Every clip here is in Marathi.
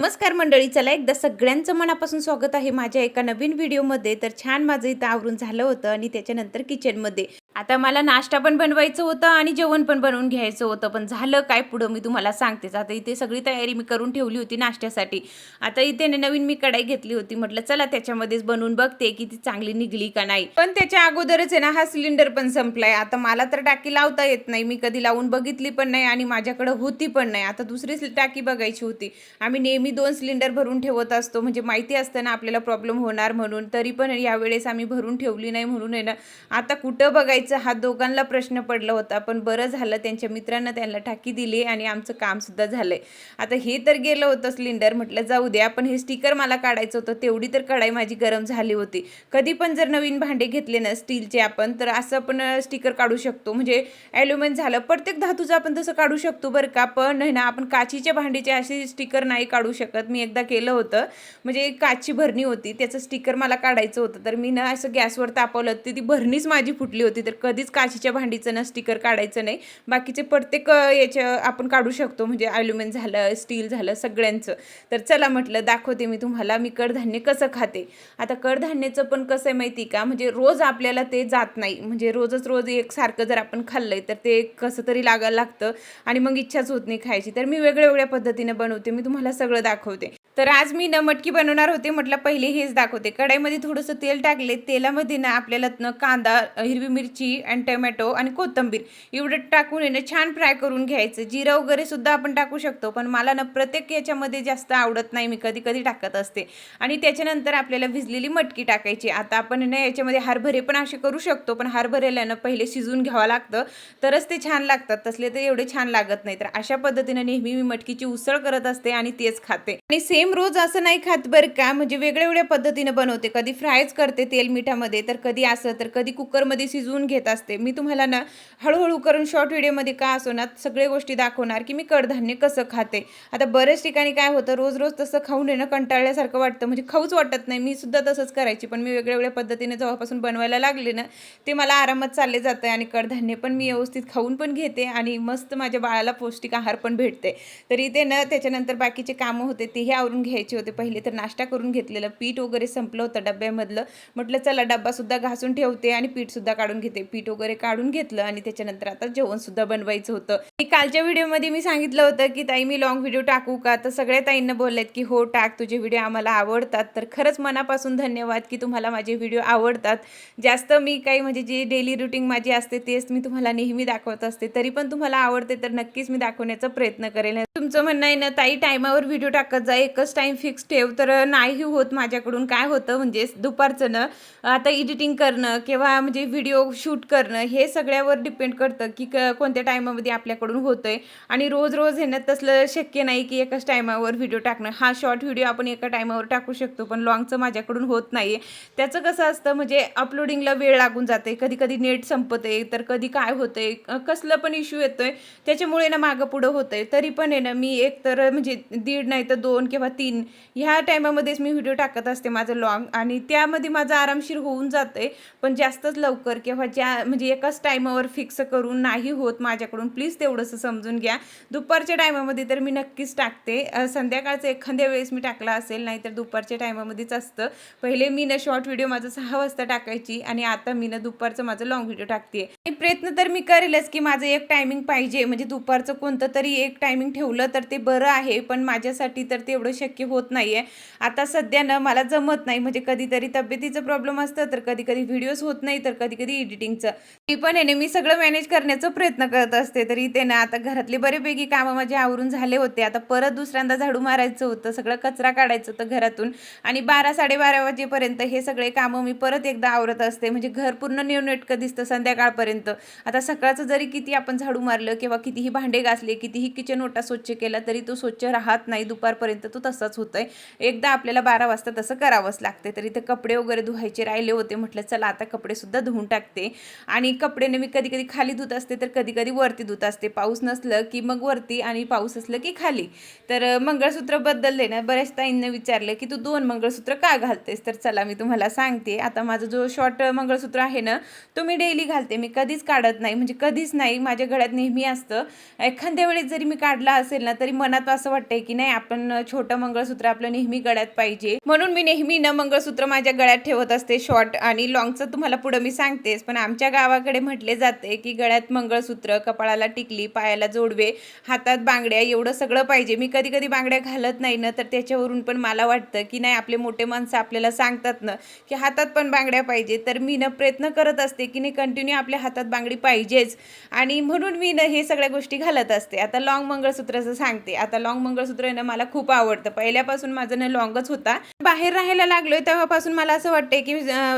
नमस्कार मंडळी, चला एकदा सगळ्यांचं मनापासून स्वागत आहे माझ्या एका नवीन व्हिडिओमध्ये. तर छान माझं इथं आवरून झालं होतं आणि त्याच्यानंतर किचनमध्ये आता मला नाश्ता पण बनवायचं होतं आणि जेवण पण बनवून घ्यायचं होतं. पण झालं काय पुढं मी तुम्हाला सांगतेच. आता इथे सगळी तयारी मी करून ठेवली होती नाश्त्यासाठी. आता इथे नवीन मी कढाई घेतली होती. म्हटलं चला त्याच्यामध्येच बनवून बघते की ती चांगली निघली का नाही. पण त्याच्या अगोदरच आहे ना हा सिलेंडर पण संपलाय. आता मला तर टाकी लावता येत नाही, मी कधी लावून बघितली पण नाही आणि माझ्याकडे होती पण नाही. आता दुसरी टाकी बघायची होती. आम्ही नेहमी 2 सिलेंडर भरून ठेवत असतो, म्हणजे माहिती असतं ना आपल्याला प्रॉब्लेम होणार म्हणून. तरी पण यावेळेस आम्ही भरून ठेवली नाही म्हणून आहे ना आता कुठं बघायचं हा दोघांना प्रश्न पडला होता. पण बरं झालं त्यांच्या मित्रांना त्यांना टाकी दिली आणि आमचं काम सुद्धा झालंय. आता हे तर गेलं होतं सिलेंडर, म्हटलं जाऊ द्या, पण हे स्टिकर मला काढायचं होतं. तेवढी तर कढाई माझी गरम झाली होती. कधी पण जर नवीन भांडे घेतले ना स्टीलचे आपण, तर असं आपण स्टिकर काढू शकतो. म्हणजे ॲल्युमिनियम झालं, प्रत्येक धातूचं आपण तसं काढू शकतो बरं का. पण आहे ना आपण काचीच्या भांडीचे असे स्टिकर नाही काढू शकत. मी एकदा केलं होतं, म्हणजे काचची भरणी होती, त्याचं स्टिकर मला काढायचं होतं. तर मी ना असं गॅसवर तापवलं, ती भरणीच माझी फुटली होती. तर कधीच काचीच्या भांडीचं ना स्टिकर काढायचं नाही. बाकीचे प्रत्येक याच्या आपण काढू शकतो, म्हणजे ॲल्युमिनियम झालं, स्टील झालं, सगळ्यांचं. तर चला म्हटलं दाखवते मी तुम्हाला मी कडधान्य कसं खाते. आता कडधान्याचं पण कसं आहे माहिती का, म्हणजे रोज आपल्याला ते जात नाही. म्हणजे रोज एकसारखं जर आपण खाल्लंय तर ते कसं तरी लागायला लागतं आणि मग इच्छाच होत नाही खायची. तर मी वेगळ्या पद्धतीने बनवते, मी तुम्हाला सगळं दाखवते. तर आज मी ना मटकी बनवणार होते, म्हटलं पहिले हेच दाखवते. कढईमध्ये थोडंसं तेल टाकले. तेलामध्ये ना आपल्याला कांदा, हिरवी मिरची आणि टोमॅटो आणि कोथिंबीर एवढं टाकून आहे ना छान फ्राय करून घ्यायचं. जिरं वगैरे सुद्धा आपण टाकू शकतो, पण मला ना प्रत्येक याच्यामध्ये जास्त आवडत नाही, मी कधी कधी टाकत असते. आणि त्याच्यानंतर आपल्याला भिजलेली मटकी टाकायची. आता आपण ना याच्यामध्ये हरभरे पण असे करू शकतो, पण हरभऱ्याला ना पहिले शिजवून घ्यावं लागतं, तरच ते छान लागतात. तसले तर एवढे छान लागत नाही. तर अशा पद्धतीने नेहमी मी मटकीची उसळ करत असते आणि तेच खाते. आणि सेम रोज असं नाही खात बरं का, म्हणजे वेगळ्या पद्धतीने बनवते. कधी फ्रायच करते तेल मिठामध्ये, तर कधी असं, तर कधी कुकरमध्ये शिजवून घेत असते. मी तुम्हाला ना हळूहळू करून शॉर्ट व्हिडिओमध्ये का असो ना सगळे गोष्टी दाखवणार की मी कडधान्य कसं खाते. आता बऱ्याच ठिकाणी काय होतं, रोज तसं खाऊन आहे ना कंटाळल्यासारखं वाटतं, म्हणजे खाऊच वाटत नाही. मी सुद्धा तसंच करायची, पण मी वेगळ्या पद्धतीने जेव्हापासून बनवायला लागले ना ते मला आरामात चालले जातं आणि कडधान्य पण मी व्यवस्थित खाऊन पण घेते आणि मस्त माझ्या बाळाला पौष्टिक आहार पण भेटते. तर इथे ना त्याच्यानंतर बाकीचे कामं होते तेही आवरून घ्यायचे होते. पहिले तर नाश्ता करून घेतलेलं, पीठ वगैरे संपलं होतं डब्यामधलं. म्हटलं चला डब्बासुद्धा घासून ठेवते आणि पीठसुद्धा काढून घेते. पीठ वगैरे काढून घेतलं आणि त्याच्यानंतर आता जेवणसुद्धा बनवायचं होतं. कालच्या व्हिडिओमध्ये मी सांगितलं होतं की ताई मी लॉंग व्हिडिओ टाकू का, तर सगळ्या ताईंना बोललेत की हो टाक, तुझे व्हिडिओ आम्हाला आवडतात. तर खरंच मनापासून धन्यवाद की तुम्हाला माझे व्हिडिओ आवडतात. जास्त मी काही म्हणजे जी डेली रुटीन माझी असते तेच मी तुम्हाला नेहमी दाखवत असते, तरी पण तुम्हाला आवडते तर नक्कीच मी दाखवण्याचा प्रयत्न करेल. तुमचं म्हणणं आहे ना ताई टायमावर व्हिडिओ टाकत जा, एकच टाइम फिक्स ठेव, तर नाही होत माझ्याकडून. काय होतं म्हणजे दुपारचं ना आता एडिटिंग करणं किंवा म्हणजे व्हिडिओ शूट करणं हे सगळ्यावर डिपेंड करतं की कोणत्या टायमामध्ये आपल्याकडून होतंय. आणि रोज हे ना तसलं शक्य नाही की एकाच टायमावर व्हिडिओ टाकणं. हा शॉर्ट व्हिडिओ आपण एका टायमावर टाकू शकतो, पण लॉंगचं माझ्याकडून होत नाहीये. त्याचं कसं असतं, म्हणजे अपलोडिंगला वेळ लागून जाते, कधी कधी नेट संपते, तर कधी काय होतंय, कसलं पण इश्यू येतोय, त्याच्यामुळे ना मागं पुढं होतंय. तरी पण आहे ना मी एक तर म्हणजे 1.5 नाही तर 2 किंवा 3 ह्या टायमामध्येच मी व्हिडिओ टाकत असते माझं लॉंग, आणि त्यामध्ये माझं आरामशीर होऊन जातंय. पण जास्तच लवकर किंवा म्हणजे एकाच टायमावर फिक्स करून नाही होत माझ्याकडून, प्लीज तेवढंसं समजून घ्या. दुपारच्या टायमामध्ये तर मी नक्कीच टाकते. संध्याकाळचं एखाद्या वेळेस मी टाकला असेल, नाहीतर दुपारच्या टायमामध्येच असतं. पहिले मी ना शॉर्ट व्हिडिओ माझं 6 वाजता टाकायची आणि आता मी ना दुपारचं माझं लॉंग व्हिडिओ टाकते. आणि प्रयत्न तर मी करेलच की माझं एक टायमिंग पाहिजे, म्हणजे दुपारचं कोणतं तरी एक टायमिंग ठेवलं तर ते बरं आहे, पण माझ्यासाठी तर ते एवढं शक्य होत नाहीये. आता सध्या ना मला जमत नाही, म्हणजे कधीतरी तब्येतीचं प्रॉब्लेम असतं, तर कधी कधी व्हिडिओज होत नाही, तर कधी कधी एडिटिंगचं. मी पण आहे ना मी सगळं मॅनेज करण्याचा प्रयत्न करत असते. तर इथे ना आता घरातले बरेपैकी कामं माझे आवरून झाले होते. आता परत दुसऱ्यांदा झाडू मारायचं होतं, सगळं कचरा काढायचं होतं घरातून, आणि 12-12:30 वाजेपर्यंत हे सगळे कामं मी परत एकदा आवरत असते. म्हणजे घर पूर्ण नीटनेटकं दिसतं संध्याकाळपर्यंत. आता सकाळचं जरी किती आपण झाडू मारलं किंवा कितीही भांडे घासले, कितीही किचन ओटा स्वच्छ केला, तरी तो स्वच्छ राहत नाही. दुपारपर्यंत तो तसाच होतोय. एकदा आपल्याला 12 वाजता तसं करावंच लागते. तर इथे कपडे वगैरे धुवायचे राहिले होते, म्हटलं चला आता कपडे सुद्धा धुवून टाकते. आणि कपडे मी कधी कधी खाली धुत असते, तर कधी कधी वरती धुत असते. पाऊस नसलं की मग वरती आणि पाऊस असलं की खाली. तर मंगळसूत्र बदलले ना, बऱ्याच ताईंना विचारलं की तू 2 मंगळसूत्र का घालतेस, तर चला मी तुम्हाला सांगते. आता माझं जो शॉर्ट मंगळसूत्र आहे ना तो मी डेली घालते, मी कधीच काढत नाही, म्हणजे कधीच नाही, माझ्या गळ्यात नेहमी असतं. एखाद्या वेळेस जरी मी काढला असेल ना तरी मनात असं वाटतंय की नाही आपण छोटं मंगळसूत्र आपलं नेहमी गळ्यात पाहिजे, म्हणून मी नेहमी मंगळसूत्र माझ्या गळ्यात ठेवत असते. शॉर्ट आणि लॉंगचं तुम्हाला पुढे मी सांगतेच, पण आमच्या गावाकडे म्हटले जाते की गळ्यात मंगळसूत्र, कपाळाला टिकली, पायाला जोडवे, हातात बांगड्या, एवढं सगळं पाहिजे. मी कधी कधी बांगड्या घालत नाही ना, तर त्याच्यावरून पण मला वाटतं की नाही, आपले मोठे माणसं आपल्याला सांगतात ना की हातात पण बांगड्या पाहिजे, तर मी प्रयत्न करत असते की नाही, कंटिन्यू आपल्या हातात बांगडी पाहिजेच, आणि म्हणून मी हे सगळ्या गोष्टी घालत असते. आता लॉंग मंगळसूत्राचं सांगते. आता लॉंग मंगळसूत्र मला खूप आवडतं. पहिल्यापासून माझं लॉंगच होता. बाहेर राहायला लागलोय तेव्हापासून मला असं वाटतंय की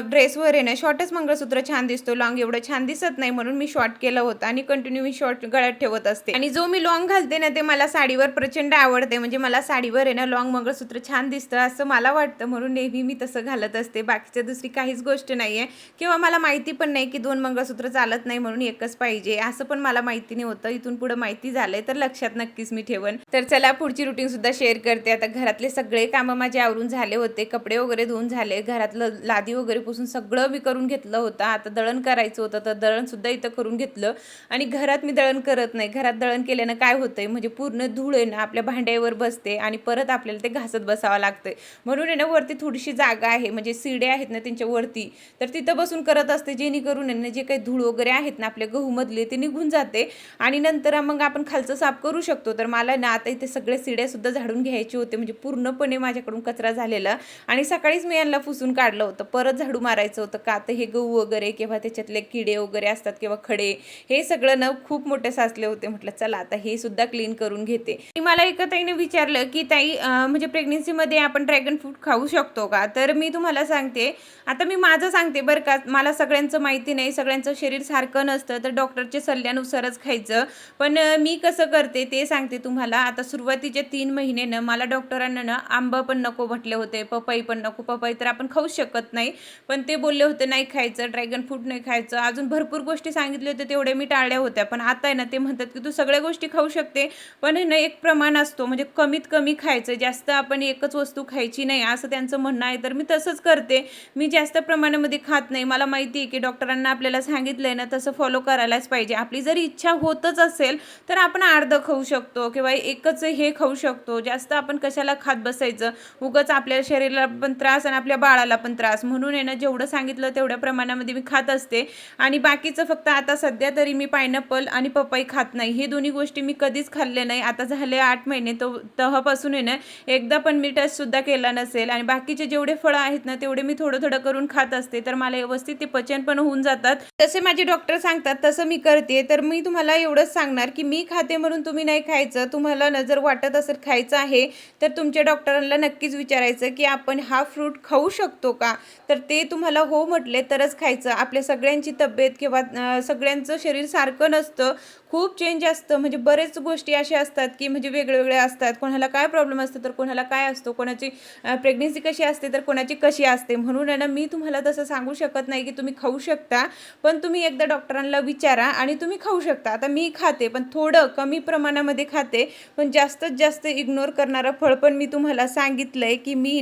ड्रेसवर शॉर्टच मंगळसूत्र छान दिसतो, लॉंग एवढं छान दिसत नाही, म्हणून मी शॉर्ट केलं होतं आणि कंटिन्यू मी शॉर्ट गळ्यात ठेवत असते. आणि जो मी लॉंग घालते ना, ते मला साडीवर प्रचंड आवडते. म्हणजे मला साडीवर लॉंग मंगळसूत्र छान दिसतं असं मला वाटतं, म्हणून नेहमी मी तसं घालत असते. बाकीचं दुसरी काहीच गोष्ट नाहीये, किंवा मला माहिती पण नाही की 2 मंगळसूत्र चालत नाही म्हणून एकच पाहिजे, असं पण मला माहिती नव्हतं. इथून पुढे माहिती झालंय, तर लक्षात नक्कीच मी ठेवन. तर चला पुढची रुटीन सुद्धा शेअर करते. आता घरातले सगळे कामं माझे आवरून झाले होते, कपडे वगैरे धुवून झाले, घरातलं लादी वगैरे पुसून सगळं मी करून घेतलं होतं. आता दळण करायचं होतं, तर दळण सुद्धा इथं करून घेतलं. आणि घरात मी दळण करत नाही. घरात दळण केल्यानं काय होतंय, म्हणजे पूर्ण धूळ ना आपल्या भांड्यावर बसते आणि परत आपल्याला ते घासत बसावं लागतंय. म्हणून वरती थोडीशी जागा आहे, म्हणजे शिड्या आहेत ना त्यांच्या वरती, तर तिथं बसून करत असते, जेणेकरून जे काही धूळ वगैरे आहेत ना आपल्या गहूमधले ते निघून जाते आणि नंतर मग आपण खालचं साफ करू शकतो. तर मला ना आता इथे सगळे शिड्या सुद्धा झाडून घ्यायचे होते, म्हणजे पूर्णपणे माझ्याकडून कचरा झालेला, आणि सकाळीच मी यांना पुसून काढलं होतं. परत झाडू मारायचं होतं का, आता हे गहू वगैरे किंवा त्याच्यातले किडे वगैरे असतात किंवा खडे, हे सगळं खूप मोठे साचले होते. म्हटलं चला आता हे सुद्धा क्लीन करून घेते. मला एका ताईने विचारलं की ताई, म्हणजे प्रेग्नन्सीमध्ये आपण ड्रॅगन फ्रूट खाऊ शकतो का? तर मी तुम्हाला सांगते, आता मी माझं सांगते बरं का, मला सगळ्यांचं माहिती नाही, सगळ्यांचं शरीर सारखं नसतं, तर डॉक्टरच्या सल्ल्यानुसारच खायचं. पण मी कसं करते ते सांगते तुम्हाला. आता सुरुवातीचे 3 महिने ना मला डॉक्टरांना आंबा पण नको म्हटले होते, पपई पण नको. पपई तर आपण खाऊ शकत नाही, पण ते बोलले होते नाही खायचं, ड्रॅगन फ्रूट नाही खायचं, अजून भरपूर गोष्टी सांगितले होते, तेवढे मी टाळल्या होत्या. पण आता आहे ना ते म्हणतात की तू सगळ्या गोष्टी खाऊ शकते, पण एक प्रमाण असतो, म्हणजे कमीत कमी खायचं, जास्त आपण एकच वस्तू खायची नाही, असं त्यांचं म्हणणं आहे. तर मी तसंच करते, मी जास्त प्रमाणामध्ये खात नाही. मला माहिती आहे की डॉक्टरांना आपल्याला सांगितलंय ना तसं फॉलो करायलाच पाहिजे. आपली जर इच्छा होतच असेल तर आपण अर्ध खाऊ शकतो किंवा एकच हे खाऊ शकतो. जास्त आपण कशाला खात बसायचं, उगाच आपल्या शरीराला पण त्रास आणि आपल्या बाळाला पण त्रास. म्हणून जेवढं सांगितलं तेवढ्या प्रमाणामध्ये मी खात असते. आणि बाकीचं फक्त आता सध्या तरी मी पायनॅपल आणि पपई खात नाही. हे दोन्ही गोष्टी मी कधीच खाल्ले नाही. आता झाले 8 महिने, तेव्हापासून एकदा पण मी टेस्ट सुद्धा केला नसेल. आणि बाकीचे जेवढे फळं आहेत ना तेवढे मी थोडं थोडं करून खात असते, तर मला व्यवस्थित ते पचन पण होऊन जातात. तसे माझे डॉक्टर सांगतात तसं मी करते. तर मी तुम्हाला एवढंच सांगणार की मी खाते म्हणून तुम्ही नाही खायचं. तुम्हाला जर वाटत असेल खायचं आहे तर तुमच्या डॉक्टरांना नक्कीच विचारायचं की आपण हा फ्रूट खाऊ शकतो का, तर ते तुम्हाला हो म्हटले तरच खायचं. आपल्या सगळ्यांची तब्येत किंवा सगळ्यांचं शरीर सारखं नसतं, खूप चेंज असतं. म्हणजे बरेच गोष्टी अशा असतात की म्हणजे वेगवेगळे असतात. कोणाला काय प्रॉब्लेम असतो तर कोणाला काय असतो, कोणाची प्रेग्नन्सी कशी असते तर कोणाची कशी असते. म्हणून मी तुम्हाला तसं सांगू शकत नाही की तुम्ही खाऊ शकता, पण तुम्ही एकदा डॉक्टरांना विचारा आणि तुम्ही खाऊ शकता. आता मी खाते, पण थोडं कमी प्रमाणामध्ये खाते, पण जास्तीत जास्त इग्नोर करणारं फळ पण मी तुम्हाला सांगितलंय की मी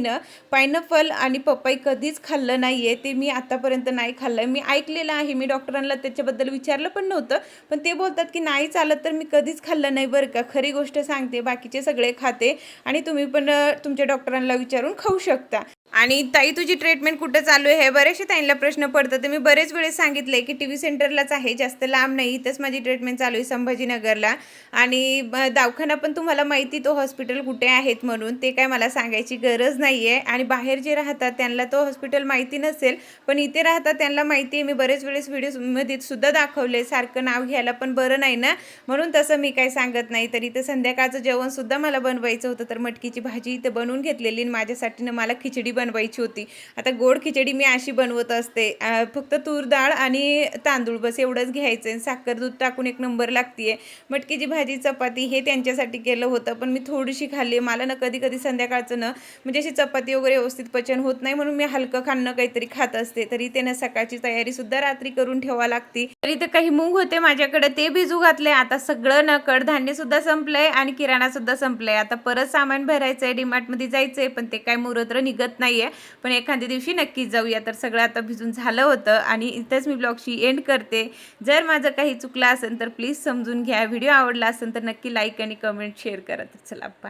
पायनॅपल आणि पपई कधीच खाल्लं नाहीये. ते मी आतापर्यंत नाही खाल्लंय. मी ऐकलेलं आहे, मी डॉक्टरांना त्याच्याबद्दल विचारलं पण नव्हतं, पण ते बोलतात की नाही चालत, तर मी कधीच खाल्लं नाही बरं का. खरी गोष्ट सांगते, बाकीचे सगळे खाते आणि तुम्ही पण तुमच्या डॉक्टरांना विचारून खाऊ शकता. आणि ताई तुझी ट्रीटमेंट कुठे चालू आहे, बरेचसे ताईंना प्रश्न पडतात. तर मी बरेच वेळेस सांगितलंय की टीव्ही सेंटरलाच आहे, जास्त लांब नाही, इथंच माझी ट्रीटमेंट चालू आहे संभाजीनगरला. आणि दवाखाना पण तुम्हाला माहिती तो हॉस्पिटल कुठे आहेत म्हणून, ते काय मला सांगायची गरज नाही आहे. आणि बाहेर जे राहतात त्यांना तो हॉस्पिटल माहिती नसेल, पण इथे राहतात त्यांना माहिती आहे. मी बरेच वेळेस व्हिडिओमध्ये सुद्धा दाखवले, सारखं नाव घ्यायला पण बरं नाही ना, म्हणून तसं मी काय सांगत नाही. तर इथं संध्याकाळचं जेवणसुद्धा मला बनवायचं होतं, तर मटकीची भाजी इथं बनवून घेतलेली, माझ्यासाठी मला खिचडी बनवायची होती. आता गोड खिचडी मी अशी बनवत असते, फक्त तूर डाळ आणि तांदूळ बस एवढंच घ्यायचं, साखर दूध टाकून एक नंबर लागते. मटकीची भाजी चपाती हे त्यांच्यासाठी केलं होतं, पण मी थोडीशी खाल्ली. मला कधी कधी संध्याकाळचं म्हणजे अशी चपाती वगैरे व्यवस्थित पचन होत नाही, म्हणून मी हलकं खाणं काहीतरी खात असते. तरी ते सकाळची तयारी सुद्धा रात्री करून ठेवा लागते. तरी तर काही मूग होते माझ्याकडे, ते भिजू घातले. आता सगळं कडधान्य सुद्धा संपलंय आणि किराणा सुद्धा संपलाय. आता परत सामान भरायचंय, डीमार्टमध्ये जायचंय, पण ते काय मुहूर्त निघत नाहीये, पण एखाद्या दिवशी नक्कीच जाऊया. तर सगळं आता भिजून झालं होतं आणि इथेच मी ब्लॉगची एंड करते. जर माझं काही चुकलं असेल तर प्लीज समजून घ्या. व्हिडिओ आवडला असेल तर नक्की लाईक आणि कमेंट शेअर करा. चला बाय.